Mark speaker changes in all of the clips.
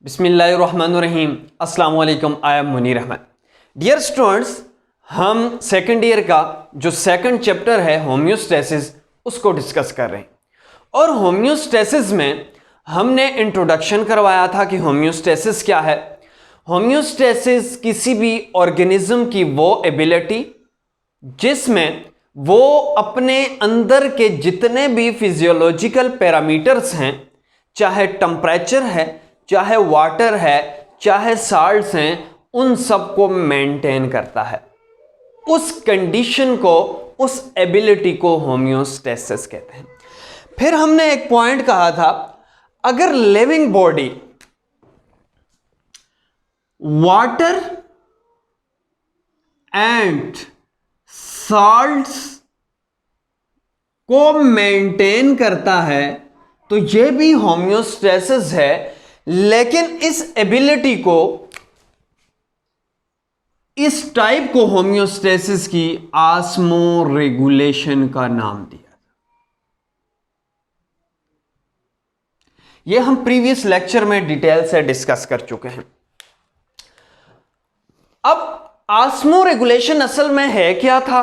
Speaker 1: बिस्मिल्लाहिर्रहमानिर्रहीम। अस्सलाम वालेकुम। I am Munir Ahmad. Dear students, हम सेकेंड ईयर का जो सेकंड चैप्टर है होम्योस्टेसिस उसको डिस्कस कर रहे हैं। और होम्योस्टेसिस में हमने इंट्रोडक्शन करवाया था कि होम्योस्टेसिस क्या है। होम्योस्टेसिस किसी भी ऑर्गेनिज्म की वो एबिलिटी जिसमें वो अपने अंदर के जितने भी फिजियोलॉजिकल पैरामीटर्स हैं, चाहे टेम्परेचर है, चाहे वाटर है, चाहे साल्ट्स हैं, उन सबको मेंटेन करता है। उस कंडीशन को, उस एबिलिटी को होम्योस्टेसिस कहते हैं। फिर हमने एक पॉइंट कहा था, अगर living body water and salts को मेंटेन करता है तो यह भी होम्योस्टेसिस है। लेकिन इस एबिलिटी को, इस टाइप को होम्योस्टेसिस की ऑस्मो रेगुलेशन का नाम दिया। यह हम प्रीवियस लेक्चर में डिटेल से डिस्कस कर चुके हैं। अब ऑस्मो रेगुलेशन असल में है क्या था,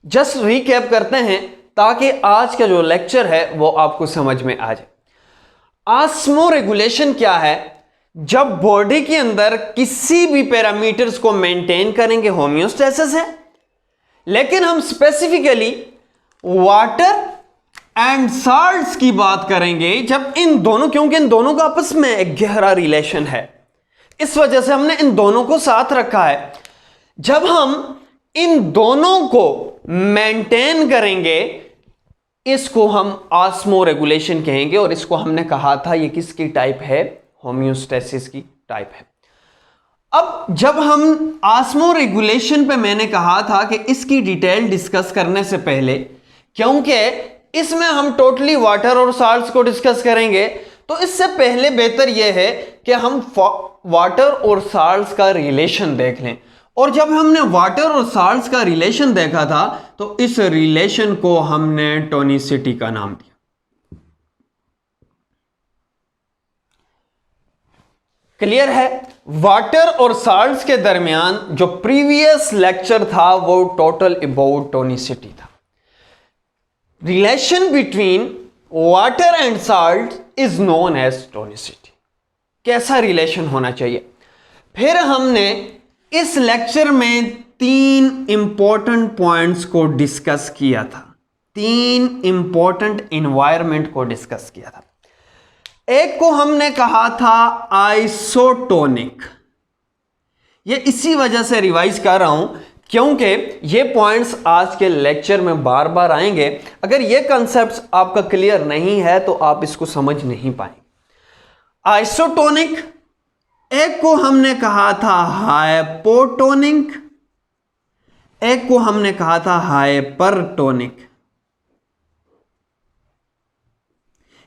Speaker 1: जस्ट रिकैप करते हैं ताकि आज का जो लेक्चर है वो आपको समझ में आ जाए। ऑस्मो रेगुलेशन क्या है? जब बॉडी के अंदर किसी भी पैरामीटर्स को मेंटेन करेंगे, होम्योस्टेसिस है। लेकिन हम स्पेसिफिकली वाटर एंड साल्ट्स की बात करेंगे जब इन दोनों, क्योंकि इन दोनों का आपस में एक गहरा रिलेशन है, इस वजह से हमने इन दोनों को साथ रखा है। जब हम इन दोनों को मेंटेन करेंगे, इसको हम ऑस्मो रेगुलेशन कहेंगे। और इसको हमने कहा था ये किसकी टाइप है? होम्योस्टेसिस की टाइप है। अब जब हम ऑस्मो रेगुलेशन पे मैंने कहा था कि इसकी डिटेल डिस्कस करने से पहले, क्योंकि इसमें हम टोटली वाटर और साल्ट्स को डिस्कस करेंगे, तो इससे पहले बेहतर यह है कि हम वाटर और साल्ट्स का रिलेशन देख लें। और जब हमने वाटर और साल्ट्स का रिलेशन देखा था तो इस रिलेशन को हमने टोनिसिटी का नाम दिया। क्लियर है? वाटर और साल्ट्स के दरमियान जो प्रीवियस लेक्चर था वो टोटल अबाउट टोनिसिटी था। Relation between water and salt is known as tonicity. कैसा रिलेशन होना चाहिए? फिर हमने इस लेक्चर में 3 इंपॉर्टेंट पॉइंट्स को डिस्कस किया था। 3 इंपॉर्टेंट एनवायरनमेंट को डिस्कस किया था। एक को हमने कहा था आइसोटोनिक। ये इसी वजह से रिवाइज कर रहा हूं क्योंकि ये पॉइंट्स आज के लेक्चर में बार बार आएंगे। अगर ये कॉन्सेप्ट्स आपका क्लियर नहीं है तो आप इसको समझ नहीं पाएंगे। आइसोटोनिक, एक को हमने कहा था हाइपोटोनिक, एक को हमने कहा था हाइपरटोनिक।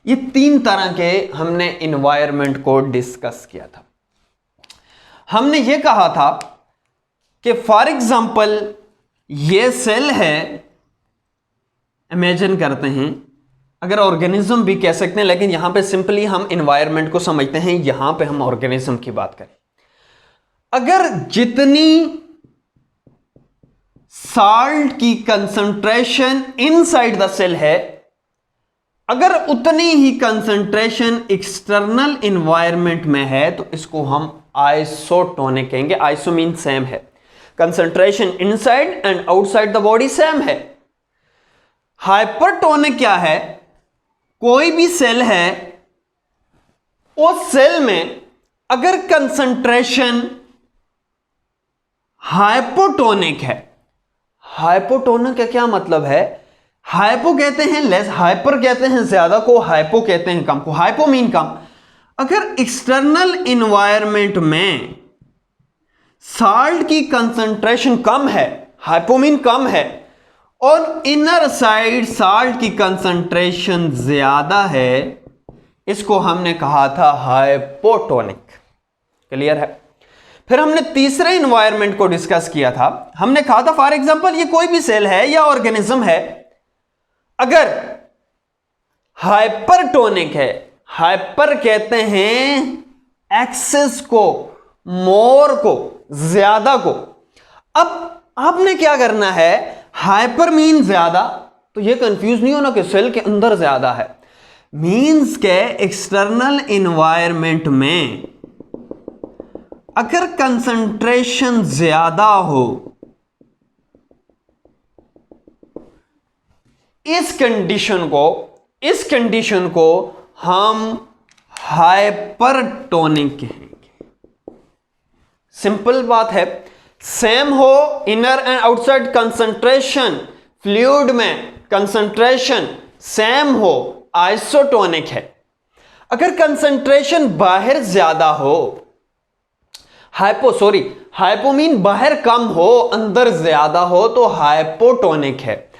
Speaker 1: ये 3 तरह के हमने एनवायरनमेंट को डिस्कस किया था। हमने ये कहा था कि फॉर एग्जांपल ये सेल है, इमेजिन करते हैं, अगर ऑर्गेनिज्म भी कह सकते हैं, लेकिन यहां पे सिंपली हम एनवायरनमेंट को समझते हैं। यहां पे हम ऑर्गेनिज्म की बात करें, अगर जितनी साल्ट की कंसंट्रेशन इनसाइड द सेल है, अगर उतनी ही कंसंट्रेशन एक्सटर्नल एनवायरनमेंट में है तो इसको हम आइसोटोनिक कहेंगे। आइसो मीन सेम है, concentration inside and outside the body same है। हाइपरटोनिक क्या है? कोई भी सेल है, उस सेल में अगर कंसंट्रेशन हाइपोटोनिक है, हाइपोटोनिक का क्या मतलब है? हाइपो कहते हैं लेस, हाइपर कहते हैं ज्यादा को, हाइपो कहते हैं कम को। हाइपो मीन कम। अगर एक्सटर्नल एनवायरनमेंट में साल्ट की कंसंट्रेशन कम है, हाइपो मीन कम है, और इनर साइड साल्ट की कंसंट्रेशन ज्यादा है, इसको हमने कहा था हाइपोटोनिक। क्लियर है? फिर हमने तीसरे एनवायरनमेंट को डिस्कस किया था। हमने कहा था फॉर एग्जांपल ये कोई भी सेल है या ऑर्गेनिज्म है, अगर हाइपरटोनिक है, हाइपर कहते हैं एक्सेस को, मोर को, ज्यादा को। अब आपने क्या करना है, हाइपर मीन ज्यादा, तो ये कंफ्यूज नहीं होना कि सेल के अंदर ज्यादा है। मीन्स के एक्सटर्नल इन्वायरमेंट में अगर कंसंट्रेशन ज्यादा हो, इस कंडीशन को हम हाइपरटोनिक कहेंगे। सिंपल बात है, सेम हो inner and outside concentration, fluid में कंसंट्रेशन सेम हो, आइसोटोनिक है। अगर कंसंट्रेशन बाहर ज्यादा हो, हाइपो मीन बाहर कम हो, अंदर ज्यादा हो, तो हाइपोटोनिक है।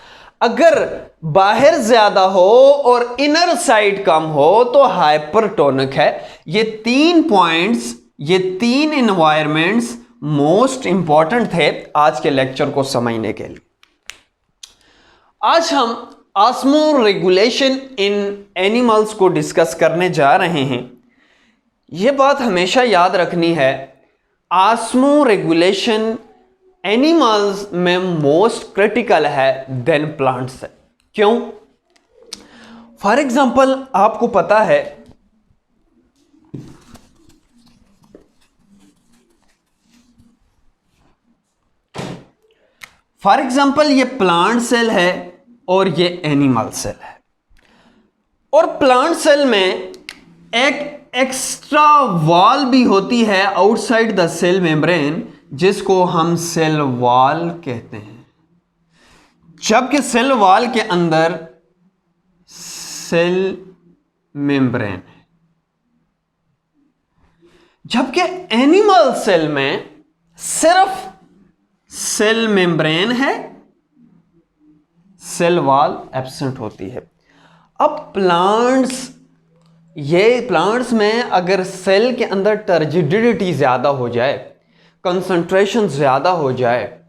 Speaker 1: अगर बाहर ज्यादा हो और इनर साइड कम हो तो हाइपरटोनिक है। ये 3 पॉइंट्स, ये 3 एनवायरमेंट्स मोस्ट इंपॉर्टेंट थे आज के लेक्चर को समझने के लिए। आज हम ऑस्मो रेगुलेशन इन एनिमल्स को डिस्कस करने जा रहे हैं। यह बात हमेशा याद रखनी है, ऑस्मो रेगुलेशन एनिमल्स में मोस्ट क्रिटिकल है देन प्लांट्स से। क्यों? फॉर एग्जाम्पल आपको पता है ये प्लांट सेल है और ये एनिमल सेल है, और प्लांट सेल में एक एक्स्ट्रा वॉल भी होती है आउटसाइड द सेल मेम्ब्रेन, जिसको हम सेल वॉल कहते हैं। जबकि सेल वॉल के अंदर सेल मेम्ब्रेन है, जबकि एनिमल सेल में सिर्फ सेल मेम्ब्रेन है, सेल वॉल एब्सेंट होती है। अब प्लांट्स में अगर सेल के अंदर टर्जिडिटी ज्यादा हो जाए, कंसंट्रेशन ज्यादा हो जाए,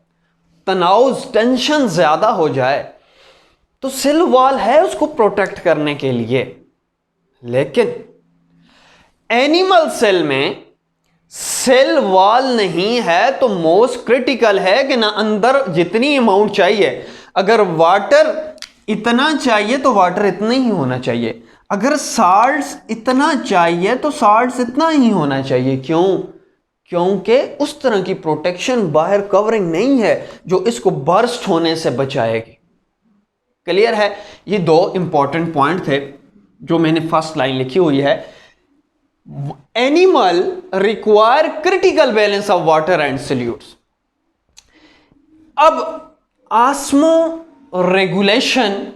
Speaker 1: तनाव टेंशन ज्यादा हो जाए, तो सेल वॉल है उसको प्रोटेक्ट करने के लिए। लेकिन एनिमल सेल में सेल वॉल नहीं है, तो मोस्ट क्रिटिकल है कि ना अंदर जितनी अमाउंट चाहिए, अगर वाटर इतना चाहिए तो वाटर इतना ही होना चाहिए, अगर साल्ट्स इतना चाहिए तो साल्ट्स इतना ही होना चाहिए। क्योंकि उस तरह की प्रोटेक्शन बाहर कवरिंग नहीं है जो इसको बर्स्ट होने से बचाएगी। क्लियर है? ये 2 इंपॉर्टेंट पॉइंट थे जो मैंने फर्स्ट लाइन लिखी हुई है। Animal require critical balance of water and solutes. अब ऑस्मो रेगुलेशन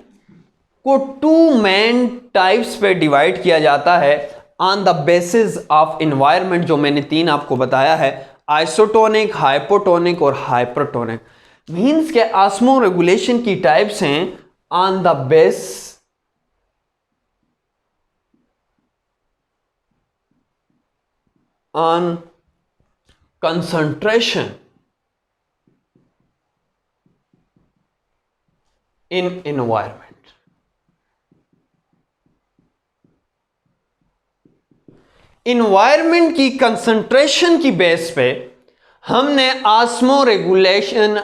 Speaker 1: को 2 मेन टाइप्स पे डिवाइड किया जाता है on the basis of environment, जो मैंने 3 आपको बताया है, आइसोटोनिक, हाइपोटोनिक और हाइपरटोनिक। मीन्स के ऑस्मो रेगुलेशन की टाइप्स हैं on the base on concentration in environment. Environment की कंसंट्रेशन की बेस पे हमने ऑस्मो रेगुलेशन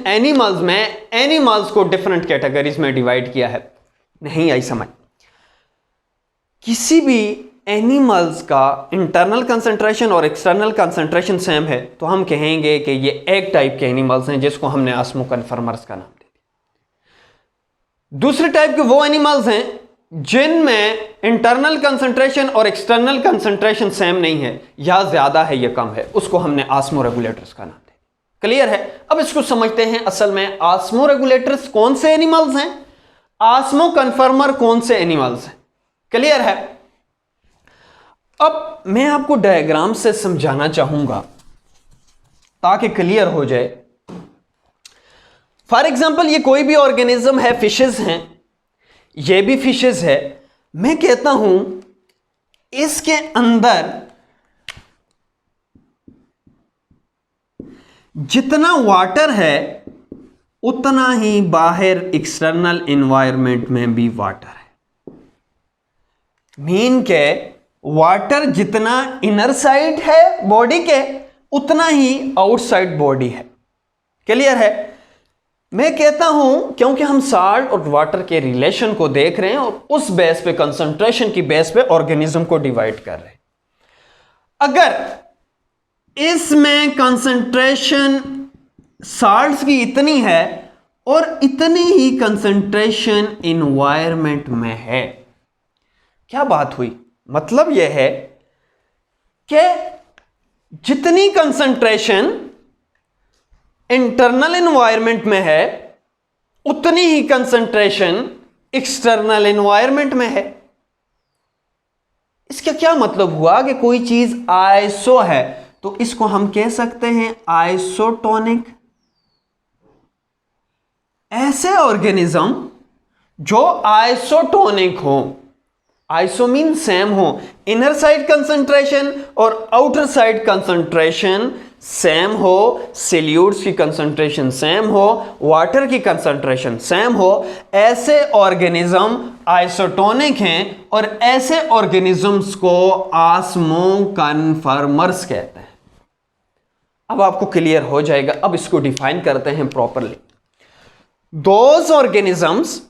Speaker 1: एनिमल्स में एनिमल्स को डिफरेंट कैटेगरीज में डिवाइड किया है। नहीं आई समझ? किसी भी एनिमल्स का इंटरनल कंसंट्रेशन और एक्सटर्नल कंसंट्रेशन सेम है तो हम कहेंगे कि ये एक टाइप के एनिमल्स हैं, जिसको हमने ऑस्मो कन्फर्मर्स का नाम दे दिया। दूसरे टाइप के वो एनिमल्स हैं जिनमें इंटरनल कंसंट्रेशन और एक्सटर्नल कंसंट्रेशन सेम नहीं है, या ज्यादा है या कम है, उसको हमने ऑस्मो रेगुलेटर्स का नाम दिया। क्लियर है? अब इसको समझते हैं। असल में ऑस्मो रेगुलेटर्स कौन से एनिमल्स हैं, ऑस्मो कन्फर्मर कौन से एनिमल्स हैं। क्लियर है? अब मैं आपको डायग्राम से समझाना चाहूंगा ताकि क्लियर हो जाए। फॉर एग्जाम्पल ये कोई भी ऑर्गेनिज्म है, फिशेस हैं, ये भी फिशेस है। मैं कहता हूं इसके अंदर जितना वाटर है उतना ही बाहर एक्सटर्नल एनवायरनमेंट में भी वाटर है। मीन के वाटर जितना इनर साइड है बॉडी के उतना ही आउटसाइड बॉडी है। क्लियर है? मैं कहता हूं क्योंकि हम साल्ट और वाटर के रिलेशन को देख रहे हैं और उस बेस पे, कंसंट्रेशन की बेस पे ऑर्गेनिज्म को डिवाइड कर रहे हैं। अगर इसमें कंसंट्रेशन साल्ट्स की इतनी है और इतनी ही कंसंट्रेशन इन्वायरमेंट में है, क्या बात हुई? मतलब यह है कि जितनी कंसंट्रेशन इंटरनल एनवायरनमेंट में है उतनी ही कंसंट्रेशन एक्सटर्नल एनवायरनमेंट में है। इसका क्या मतलब हुआ कि कोई चीज आइसो है तो इसको हम कह सकते हैं आइसोटोनिक। ऐसे ऑर्गेनिज्म जो आइसोटोनिक हो, आइसो मीन सेम हो, इनर साइड कंसंट्रेशन और आउटर साइड कंसंट्रेशन सेम हो, सॉल्यूट्स की कंसंट्रेशन सेम हो, वाटर की कंसंट्रेशन सेम हो, ऐसे ऑर्गेनिज्म आइसोटोनिक हैं और ऐसे ऑर्गेनिजम्स को ऑस्मोकन्फर्मर्स कहते हैं। अब आपको क्लियर हो जाएगा। अब इसको डिफाइन करते हैं properly. Those organisms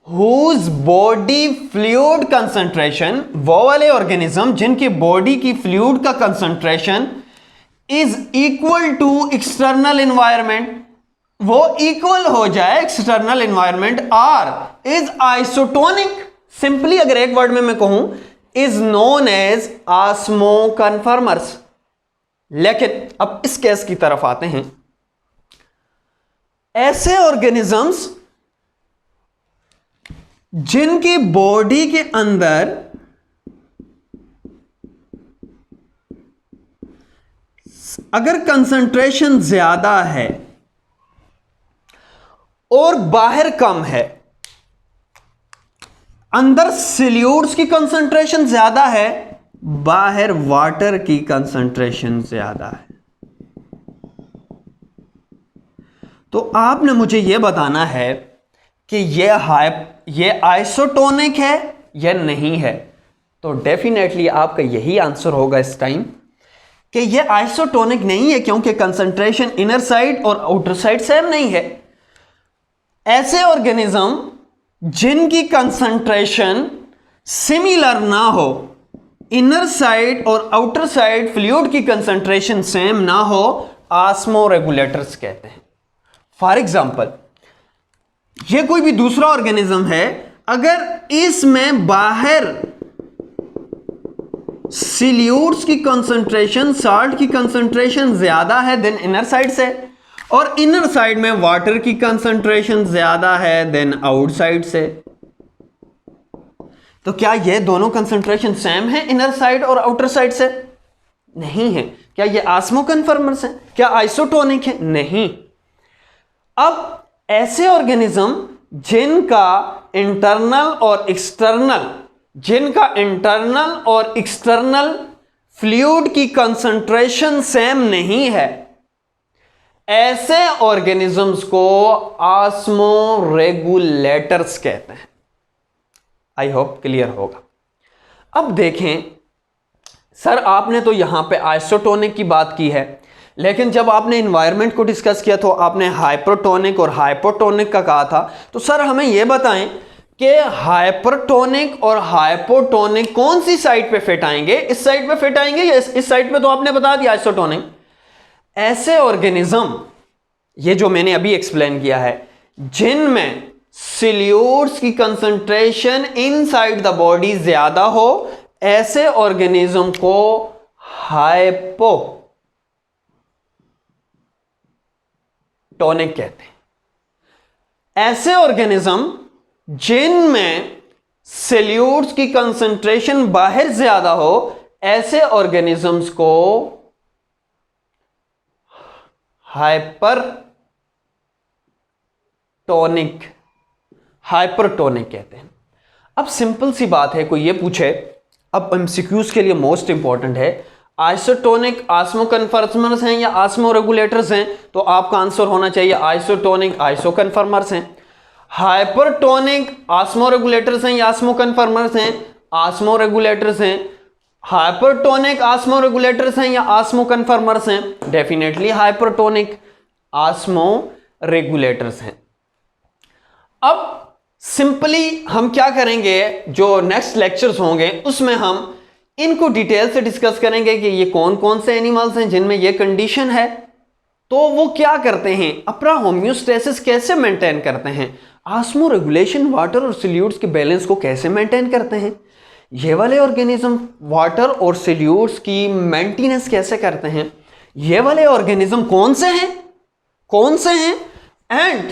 Speaker 1: whose body fluid concentration, वो वाले ऑर्गेनिज्म जिनकी बॉडी की फ्लूइड का concentration is equal to external environment, वो इक्वल हो जाए external environment, are is isotonic. Simply अगर एक वर्ड में मैं कहूं, इज नोन एज ऑस्मोकन्फर्मर्स। लेकिन अब इस केस की तरफ आते हैं। ऐसे ऑर्गेनिजम्स जिनकी बॉडी के अंदर अगर कंसंट्रेशन ज्यादा है और बाहर कम है, अंदर सॉल्यूट्स की कंसंट्रेशन ज्यादा है, बाहर वाटर की कंसंट्रेशन ज्यादा है, तो आपने मुझे यह बताना है कि ये आइसोटोनिक है या नहीं है। तो डेफिनेटली आपका यही आंसर होगा इस टाइम कि ये आइसोटोनिक नहीं है, क्योंकि कंसंट्रेशन इनर साइड और आउटर साइड सेम नहीं है। ऐसे ऑर्गेनिज्म जिनकी कंसंट्रेशन सिमिलर ना हो, इनर साइड और आउटर साइड फ्लूइड की कंसंट्रेशन सेम ना हो, ऑस्मोरेगुलेटर्स कहते हैं। फॉर एग्जांपल, ये कोई भी दूसरा ऑर्गेनिज्म है, अगर इसमें बाहर सॉल्यूट्स की कंसंट्रेशन, साल्ट की कंसंट्रेशन ज्यादा है देन इनर साइड से, और इनर साइड में वाटर की कंसंट्रेशन ज्यादा है देन आउटसाइड से, तो क्या ये दोनों कंसंट्रेशन सेम है इनर साइड और आउटर साइड से? नहीं है। क्या ये ऑस्मोकन्फर्मर्स है? क्या आइसोटोनिक है? नहीं। अब ऐसे ऑर्गेनिज्म जिनका इंटरनल और एक्सटर्नल फ्लूइड की कंसंट्रेशन सेम नहीं है, ऐसे ऑर्गेनिजम्स को ऑस्मोरेगुलेटर्स कहते हैं। आई होप क्लियर होगा। अब देखें, सर आपने तो यहां पे आइसोटोनिक की बात की है, लेकिन जब आपने एनवायरनमेंट को डिस्कस किया तो आपने हाइपरटोनिक और हाइपोटोनिक का कहा था। तो सर हमें यह बताएं कि हाइपरटोनिक और हाइपोटोनिक कौन सी साइड पे फिट आएंगे? इस साइड पे फिट आएंगे या इस साइड पे? तो आपने बता दिया आइसोटोनिक। ऐसे ऑर्गेनिज्म, ये जो मैंने अभी एक्सप्लेन किया है, जिनमें सॉल्यूट्स की कंसंट्रेशन इनसाइड द बॉडी ज्यादा हो, ऐसे ऑर्गेनिज्म को हाइपोटोनिक कहते हैं। ऐसे ऑर्गेनिज्म जिनमें सॉल्यूट्स की कंसंट्रेशन बाहर ज्यादा हो, ऐसे ऑर्गेनिजम्स को हाइपरटोनिक कहते हैं। अब सिंपल सी बात है, कोई ये पूछे, अब एमसीक्यूज के लिए मोस्ट इंपॉर्टेंट है, आइसोटोनिक ऑस्मोकन्फर्मर्स हैं या ऑस्मोरेगुलेटर्स हैं? तो आपका आंसर होना चाहिए आइसोटोनिक आइसोकन्फर्मर्स हैं। हाइपरटोनिक ऑस्मोरेगुलेटर्स हैं या ऑस्मोकन्फर्मर्स हैं? ऑस्मोरेगुलेटर्स हैं। हाइपरटोनिक आस्मो रेगुलेटर्स हैं या आस्मो कन्फर्मर्स हैं? डेफिनेटली हाइपरटोनिक आस्मो रेगुलेटर्स हैं। अब सिंपली हम क्या करेंगे, जो नेक्स्ट लेक्चर्स होंगे उसमें हम इनको डिटेल से डिस्कस करेंगे कि ये कौन कौन से एनिमल्स हैं जिनमें ये कंडीशन है, तो वो क्या करते हैं, अपना होम्योस्टेसिस कैसे मेंटेन करते हैं, आस्मो रेगुलेशन वाटर और सॉल्यूट्स के बैलेंस को कैसे मेंटेन करते हैं, ये वाले ऑर्गेनिज्म वाटर और सॉल्यूट्स की मेंटेनेंस कैसे करते हैं, ये वाले ऑर्गेनिज्म कौन से हैं एंड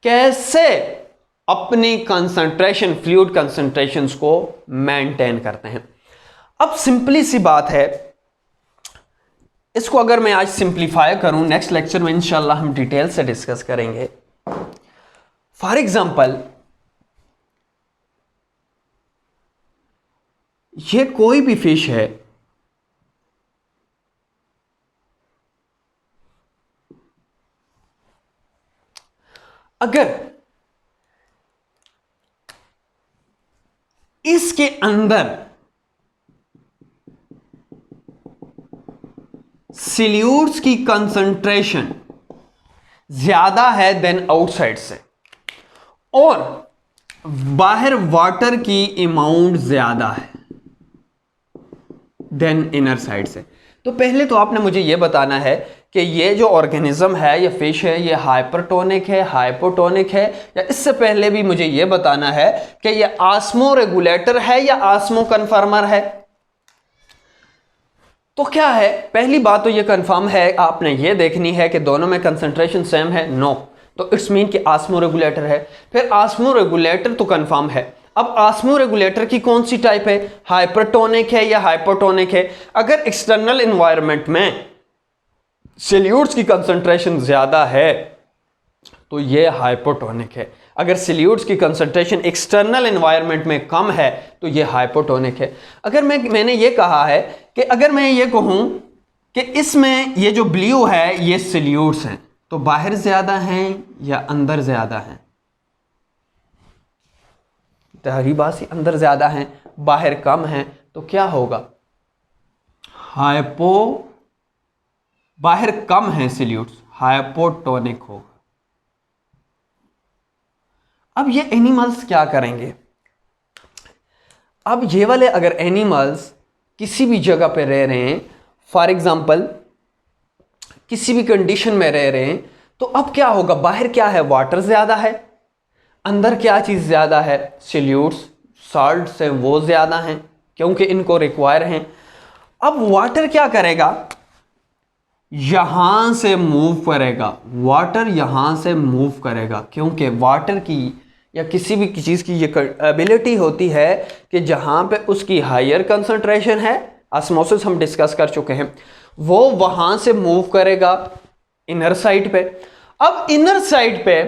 Speaker 1: कैसे अपनी कंसंट्रेशन, फ्लूइड कंसंट्रेशंस को मेंटेन करते हैं। अब सिंपली सी बात है, इसको अगर मैं आज सिंप्लीफाई करूं, नेक्स्ट लेक्चर में इंशाल्लाह हम डिटेल से डिस्कस करेंगे। फॉर एग्जांपल, ये कोई भी फिश है, अगर इसके अंदर सॉल्यूट्स की कंसंट्रेशन ज्यादा है देन आउटसाइड से और बाहर वाटर की अमाउंट ज्यादा है देन इनर साइड से, तो पहले तो आपने मुझे यह बताना है कि ये जो ऑर्गेनिज्म है, ये फिश है, ये हाइपरटोनिक है, हाइपोटोनिक है, या इससे पहले भी मुझे यह बताना है कि ये आस्मो रेगुलेटर है या आस्मो कन्फर्मर है। तो क्या है, पहली बात तो ये कंफर्म है, आपने ये देखनी है कि दोनों में कंसंट्रेशन सेम है, नो, तो इट्स मीन कि आस्मो रेगुलेटर है। फिर आस्मो रेगुलेटर तो कंफर्म है। अब आस्मो रेगुलेटर की कौन सी टाइप है, हाइपरटोनिक है या हाइपोटोनिक है? अगर एक्सटर्नल एनवायरनमेंट में सॉल्यूट्स की कंसंट्रेशन ज्यादा है तो ये हाइपोटोनिक है, अगर सॉल्यूट्स की कंसंट्रेशन एक्सटर्नल एनवायरनमेंट में कम है तो ये हाइपोटोनिक है। अगर मैंने ये कहा है कि अगर मैं ये कहूं कि इसमें ये जो ब्लू है ये सॉल्यूट्स हैं, तो बाहर ज्यादा हैं या अंदर ज्यादा हैं? तहरी बात, अंदर ज्यादा हैं, बाहर कम हैं, तो क्या होगा, बाहर कम है सॉल्यूट्स, हाइपोटोनिक होगा। अब ये एनिमल्स क्या करेंगे, अब ये वाले अगर एनिमल्स किसी भी जगह पे रह रहे हैं, फॉर एग्जांपल किसी भी कंडीशन में रह रहे हैं, तो अब क्या होगा, बाहर क्या है, वाटर ज्यादा है, अंदर क्या चीज ज्यादा है, सॉल्यूट्स, साल्ट्स हैं वो ज्यादा हैं क्योंकि इनको रिक्वायर हैं। अब वाटर क्या करेगा, यहां से मूव करेगा, वाटर यहां से मूव करेगा, क्योंकि वाटर की या किसी भी चीज़ की ये एबिलिटी होती है कि जहां पे उसकी हायर कंसंट्रेशन है, ऑस्मोसिस हम डिस्कस कर चुके हैं, वो वहां से मूव करेगा इनर साइड पे। अब इनर साइड पे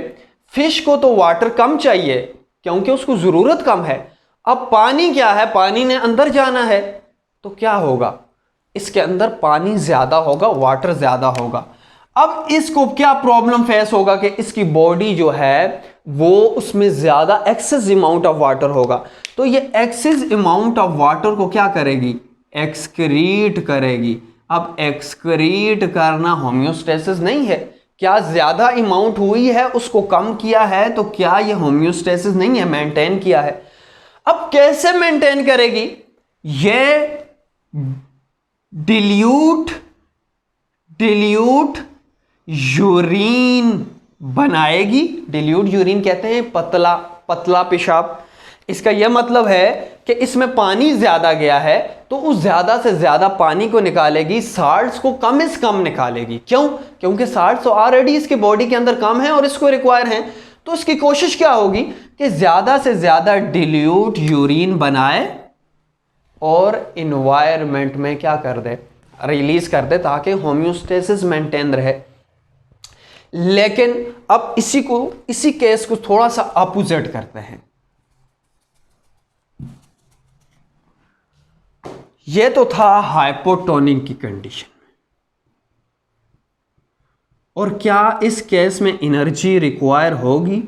Speaker 1: फिश को तो वाटर कम चाहिए क्योंकि उसको ज़रूरत कम है। अब पानी क्या है, पानी ने अंदर जाना है, तो क्या होगा, इसके अंदर पानी ज़्यादा होगा, वाटर ज़्यादा होगा। अब इसको क्या प्रॉब्लम फेस होगा कि इसकी बॉडी जो है वो उसमें ज़्यादा एक्सेस अमाउंट ऑफ वाटर होगा, तो ये एक्सेस अमाउंट ऑफ वाटर को क्या करेगी, एक्सक्रीट करेगी। अब एक्सक्रीट करना होम्योस्टेसिस नहीं है, क्या ज़्यादा अमाउंट हुई है उसको कम किया है, तो क्या ये होम्योस्टेसिस नहीं है, मेंटेन किया है। अब कैसे मेंटेन करेगी, ये डिल्यूट यूरिन बनाएगी। डिल्यूट यूरिन कहते हैं पतला पेशाब। इसका यह मतलब है कि इसमें पानी ज्यादा गया है तो उस ज्यादा से ज्यादा पानी को निकालेगी, साल्ट्स को कम से कम निकालेगी। क्यों, क्योंकि साल्ट्स तो ऑलरेडी इसके बॉडी के अंदर कम है और इसको रिक्वायर हैं, तो इसकी कोशिश क्या होगी कि ज्यादा से ज्यादा डिल्यूट यूरिन बनाए और इन्वायरमेंट में क्या कर दे, रिलीज कर दे, ताकि होम्योस्टेसिस मेंटेन रहे। लेकिन अब इसी केस को थोड़ा सा अपोजिट करते हैं। यह तो था हाइपोटोनिक की कंडीशन में, और क्या इस केस में एनर्जी रिक्वायर होगी,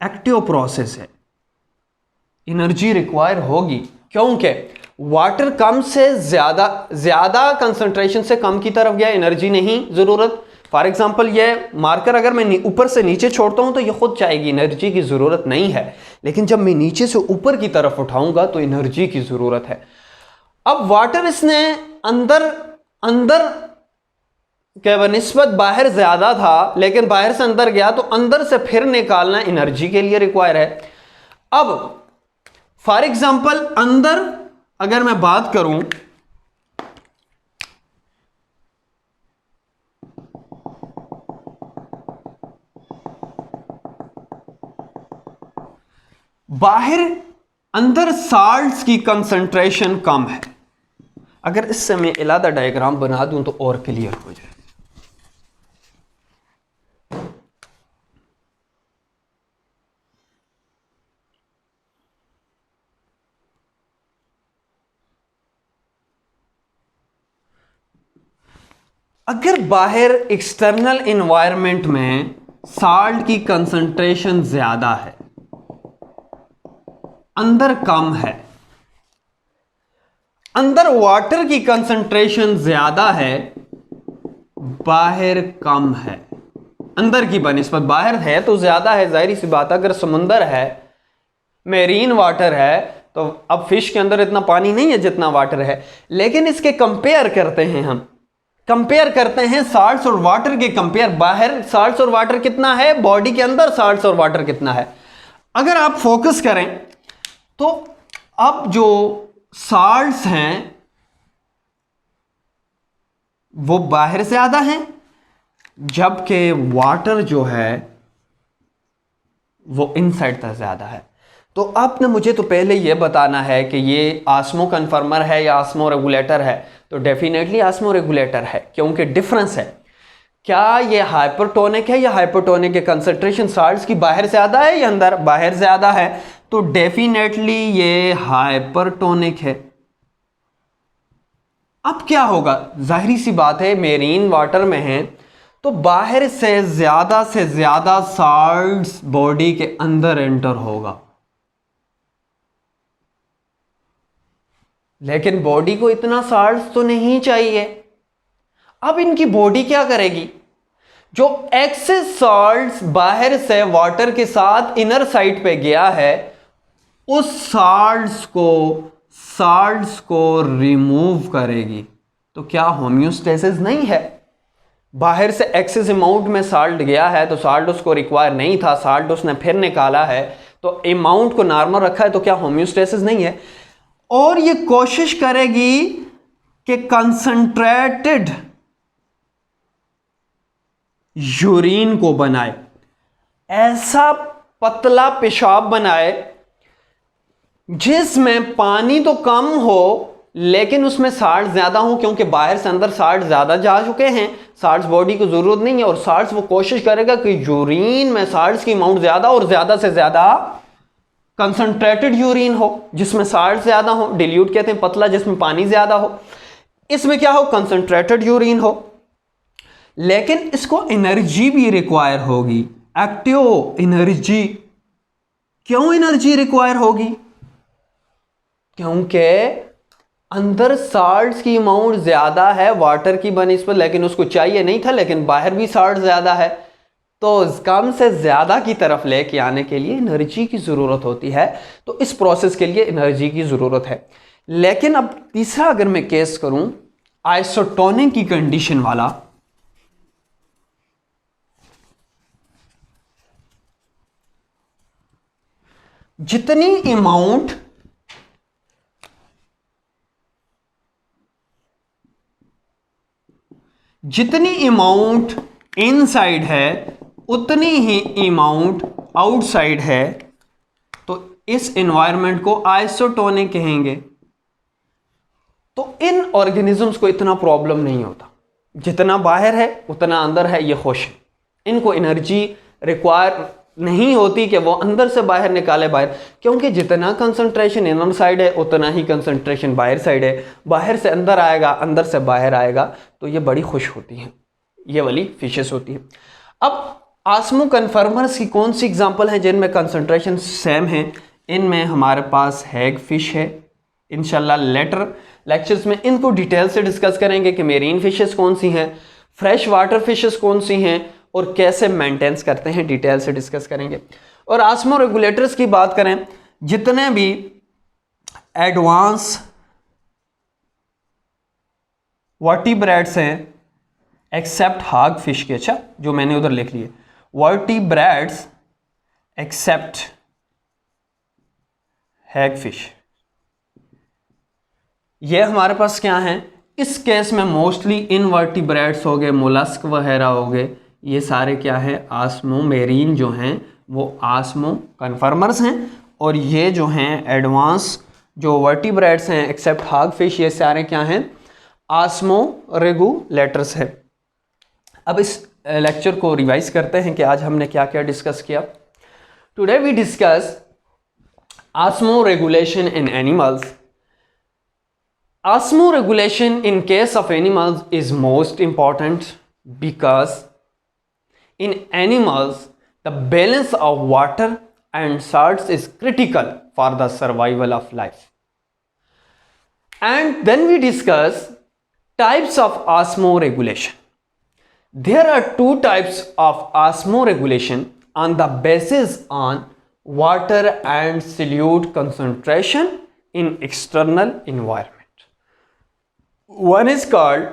Speaker 1: एक्टिव प्रोसेस है, एनर्जी रिक्वायर होगी, क्योंकि वाटर कम से ज़्यादा कंसंट्रेशन से कम की तरफ गया, एनर्जी नहीं ज़रूरत। फॉर एग्जांपल ये मार्कर अगर मैं ऊपर से नीचे छोड़ता हूं तो ये खुद जाएगी, एनर्जी की ज़रूरत नहीं है। लेकिन जब मैं नीचे से ऊपर की तरफ उठाऊंगा तो एनर्जी की ज़रूरत है। अब वाटर इसने अंदर के बनिस्बत बाहर ज़्यादा था, लेकिन बाहर से अंदर गया तो अंदर से फिर निकालना एनर्जी के लिए रिक्वायर है। अब फॉर एग्जांपल अंदर अगर मैं बात करूं, बाहर अंदर साल्ट्स की कंसंट्रेशन कम है। अगर इससे मैं अलग डायग्राम बना दूं तो और क्लियर हो जाए। अगर बाहर एक्सटर्नल एनवायरनमेंट में साल्ट की कंसंट्रेशन ज्यादा है, अंदर कम है, अंदर वाटर की कंसंट्रेशन ज्यादा है, बाहर कम है। अंदर की बनिस्बत बाहर है तो ज्यादा है, जाहिर सी बात। अगर समुंदर है, मेरीन वाटर है, तो अब फिश के अंदर इतना पानी नहीं है जितना वाटर है, लेकिन इसके कंपेयर करते हैं, हम कंपेयर करते हैं साल्ट्स और वाटर के कंपेयर। बाहर साल्ट्स और वाटर कितना है, बॉडी के अंदर साल्ट्स और वाटर कितना है। अगर आप फोकस करें तो अब जो साल्ट्स हैं वो बाहर से ज्यादा हैं, जबकि वाटर जो है वो इनसाइड तक ज्यादा है। तो आपने मुझे तो पहले यह बताना है कि ये आस्मो कन्फर्मर है या आस्मो रेगुलेटर है। तो डेफिनेटली आस्मो रेगुलेटर है, क्योंकि डिफरेंस है। क्या ये हाइपरटोनिक है या हाइपोटोनिक है? कंसंट्रेशन साल्ट्स की बाहर ज्यादा है या अंदर? बाहर ज्यादा है, तो डेफिनेटली ये हाइपरटोनिक है। अब क्या होगा, जाहिर सी बात है मेरीन वाटर में है तो बाहर से ज्यादा साल्ट्स बॉडी के अंदर एंटर होगा, लेकिन बॉडी को इतना साल्ट्स तो नहीं चाहिए। अब इनकी बॉडी क्या करेगी? जो एक्सेस साल्ट्स बाहर से वाटर के साथ इनर साइड पे गया है, उस साल्ट्स को रिमूव करेगी। तो क्या होम्योस्टेसिस नहीं है? बाहर से एक्सेस अमाउंट में साल्ट गया है तो साल्ट उसको रिक्वायर नहीं था, साल्ट उसने फिर निकाला है तो अमाउंट को नॉर्मल रखा है, तो क्या होम्योस्टेसिस नहीं है? और ये कोशिश करेगी कि कंसंट्रेटेड यूरिन को बनाए, ऐसा पतला पेशाब बनाए जिसमें पानी तो कम हो लेकिन उसमें साल्ट ज्यादा हो, क्योंकि बाहर से अंदर साल्ट ज्यादा जा चुके हैं, साल्ट्स बॉडी को जरूरत नहीं है। और साल्ट्स वो कोशिश करेगा कि यूरिन में साल्ट्स की अमाउंट ज्यादा और ज्यादा से ज्यादा कंसंट्रेटेड यूरिन हो जिसमें साल्ट ज्यादा हो, डिल्यूट कहते हैं पतला, जिसमें पानी ज्यादा हो। इसमें क्या हो, कंसंट्रेटेड यूरिन हो। लेकिन इसको एनर्जी भी रिक्वायर होगी, एक्टिव एनर्जी। क्यों एनर्जी रिक्वायर होगी? क्योंकि अंदर साल्ट्स की अमाउंट ज्यादा है वाटर की बनिस्बत, लेकिन उसको चाहिए नहीं था, लेकिन बाहर भी साल्ट ज्यादा है, तो कम से ज्यादा की तरफ लेके आने के लिए एनर्जी की जरूरत होती है। तो इस प्रोसेस के लिए एनर्जी की जरूरत है। लेकिन अब तीसरा अगर मैं केस करूं आइसोटोनिक की कंडीशन वाला, जितनी अमाउंट इनसाइड है उतनी ही अमाउंट आउटसाइड है, तो इस एनवायरनमेंट को आइसोटोनिक कहेंगे। तो इन ऑर्गेनिजम्स को इतना प्रॉब्लम नहीं होता, जितना बाहर है उतना अंदर है, ये खुश है। इनको एनर्जी रिक्वायर नहीं होती कि वो अंदर से बाहर निकाले बाहर, क्योंकि जितना कंसंट्रेशन इनर साइड है उतना ही कंसंट्रेशन बाहर साइड है। बाहर से अंदर आएगा, अंदर से बाहर आएगा, तो ये बड़ी खुश होती हैं, ये वाली फिशेस होती हैं। अब आस्मो कन्फर्मर्स की कौन सी एग्जांपल हैं जिनमें कंसंट्रेशन सेम है? इनमें हमारे पास हैग फिश है, इंशाल्लाह लेटर लेक्चर्स में इनको डिटेल से डिस्कस करेंगे कि मेरीन फिशेस कौन सी हैं, फ्रेश वाटर फिशेस कौन सी हैं और कैसे मेंटेन्स करते हैं, डिटेल से डिस्कस करेंगे। और ऑस्मो रेगुलेटर्स की बात करें, जितने भी एडवांस वर्टिब्रेट्स हैं एक्सेप्ट हाग फिश के, अच्छा जो मैंने उधर लिख लिए, वर्टिब्रेट्स एक्सेप्ट हैग फिश, ये हमारे पास क्या है इस केस में मोस्टली इनवर्टिब्रेट्स हो गए, मोलस्क वगैरह हो गए, ये सारे क्या है ऑस्मो मेरीन जो हैं वो ऑस्मो कन्फर्मर्स हैं। और ये जो हैं एडवांस जो वर्टिब्रेट्स हैं एक्सेप्ट हाग फिश, ये सारे क्या हैं ऑस्मो रेगुलेटर्स है। अब इस लेक्चर को रिवाइज करते हैं कि आज हमने क्या क्या डिस्कस किया। Today we discuss osmoregulation in animals. Osmoregulation in case of animals is most important because in animals the balance of water and salts is critical for the survival of life. And then we discuss types of osmoregulation. There are two types of osmoregulation on the basis on water and solute concentration in external environment. One is called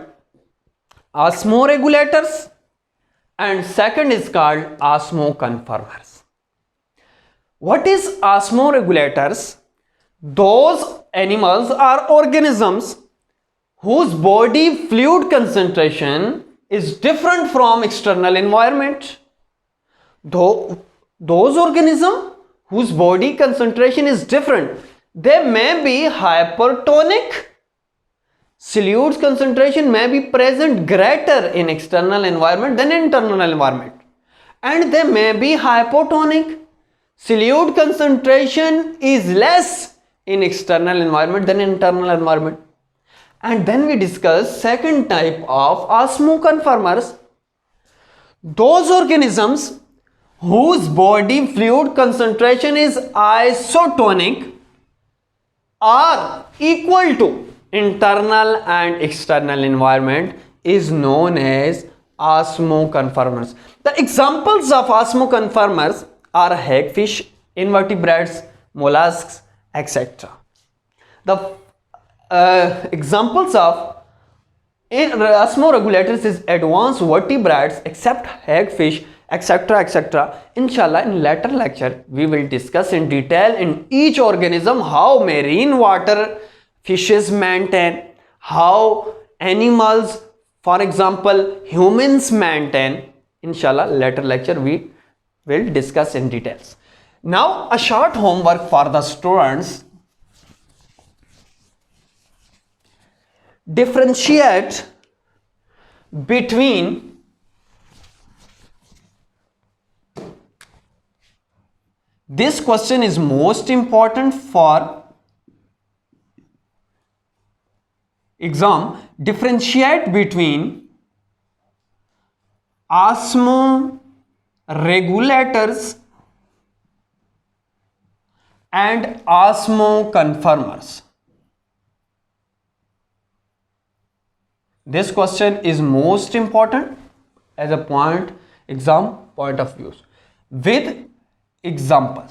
Speaker 1: osmoregulators and second is called osmoconformers. What is osmoregulators? Those animals or organisms whose body fluid concentration is different from external environment. Those organisms whose body concentration is different, they may be hypertonic. Solute concentration may be present greater in external environment than internal environment, and they may be hypotonic. Solute concentration is less in external environment than internal environment. And then we discuss second type of osmoconformers. Those organisms whose body fluid concentration is isotonic or equal to internal and external environment is known as osmoconformers. The examples of osmoconformers are hagfish, invertebrates, mollusks, etc. The examples of osmoregulators is advanced vertebrates except hagfish, etc., etc. Inshallah, in later lecture we will discuss in detail in each organism how marine water fishes maintain, how animals, for example humans maintain. Inshallah later lecture we will discuss in details. Now a short homework for the students. Differentiate between this question is most important for exam. Differentiate between osmoregulators and osmoconformers. This question is most important as a exam point of view with examples.